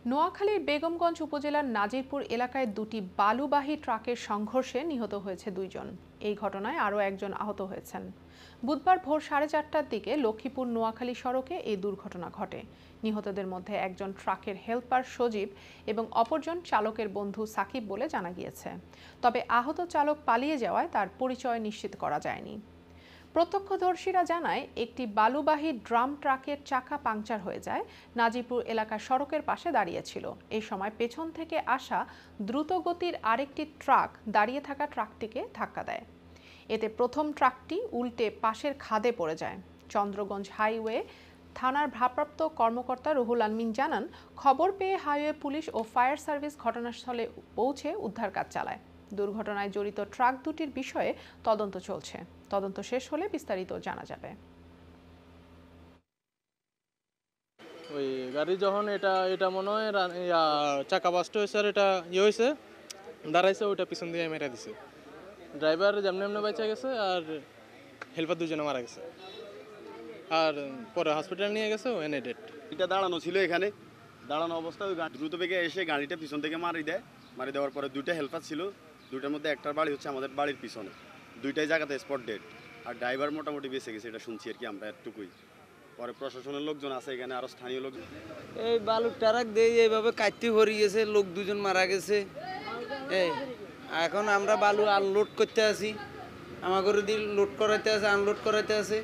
নোয়াখালীর বেগমগঞ্জ উপজেলার নাজিরপুর এলাকায় দুটি বালুবাহী ট্রাকের সংঘর্ষে নিহত হয়েছে 2 জন। এই ঘটনায় আরও একজন আহত হয়েছেন। বুধবার ভোর 4:30টার দিকে লক্ষ্মীপুর নোয়াখালী সড়কে এই দুর্ঘটনা ঘটে। নিহতদের মধ্যে একজন ট্রাকের হেলপার সজীব এবং অপরজন চালকের বন্ধু সাকিব বলে জানা গিয়েছে। তবে আহত চালক পালিয়ে যাওয়ায় তার পরিচয় নিশ্চিত করা যায়নি। প্রত্যক্ষদর্শীরা জানায় একটি বালুবাহী ড্রাম ট্রাকের চাকা পাংচার হয়ে যায়, নাজিরপুর এলাকার সড়কের পাশে দাঁড়িয়েছিল। এই সময় পেছন থেকে আসা দ্রুতগতির আরেকটি ট্রাক দাঁড়িয়ে থাকা ট্রাকটিকে ধাক্কা দেয়। এতে প্রথম ট্রাকটি উল্টে পাশের খাদে পড়ে যায়। চন্দ্রগঞ্জ হাইওয়ে থানার ভারপ্রাপ্ত কর্মকর্তা রুহুল আমিন জানান, খবর পেয়ে হাইওয়ে পুলিশ ও ফায়ার সার্ভিস ঘটনাস্থলে পৌঁছে উদ্ধার কাজ চালায়। দুর্ঘটনায় জড়িত ট্রাক দুটির বিষয়ে তদন্ত চলছে। তদন্ত শেষ হলে বিস্তারিত জানা যাবে। ওই গাড়ি যখন এটা মনে হয় চাকা বাস্ট হয়েছে আর এটা হয়েছে দাঁড়াইছে, ওইটা পিছন দিয়ে মেরে দিছে। ড্রাইভার যেমনি এমনি বেঁচে গেছে আর হেল্পার দুজনে মারা গেছে, আর পরে হসপিটাল নিয়ে গেছে, ও এনে ডেট। এটা দাঁড়ানো ছিল, এখানে দাঁড়ানো অবস্থায় ওই দ্রুত বেগে এসে গাড়িটা পিছন থেকে মারি দেওয়ার পরে দুইটা হেল্পার ছিল, দুইটার মধ্যে একটার বাড়ি হচ্ছে আমাদের বাড়ির পিছনে, দুইটাই জায়গাতে স্পট ডেড। আর ড্রাইভার মোটামুটি বেঁচে গেছে, এটা শুনছি আর কি আমরা এতটুকুই। পরে প্রশাসনের লোকজন আছে এখানে, আরো স্থানীয় লোকজন। এই বালু ট্রাক দিয়ে এইভাবে কাটতে ভরে গেছে, লোক দুজন মারা গেছে। এই এখন আমরা বালু আনলোড করতে আসি, আমাদের দিয়ে লোড করাইতে আছে, আনলোড করাইতে আছে।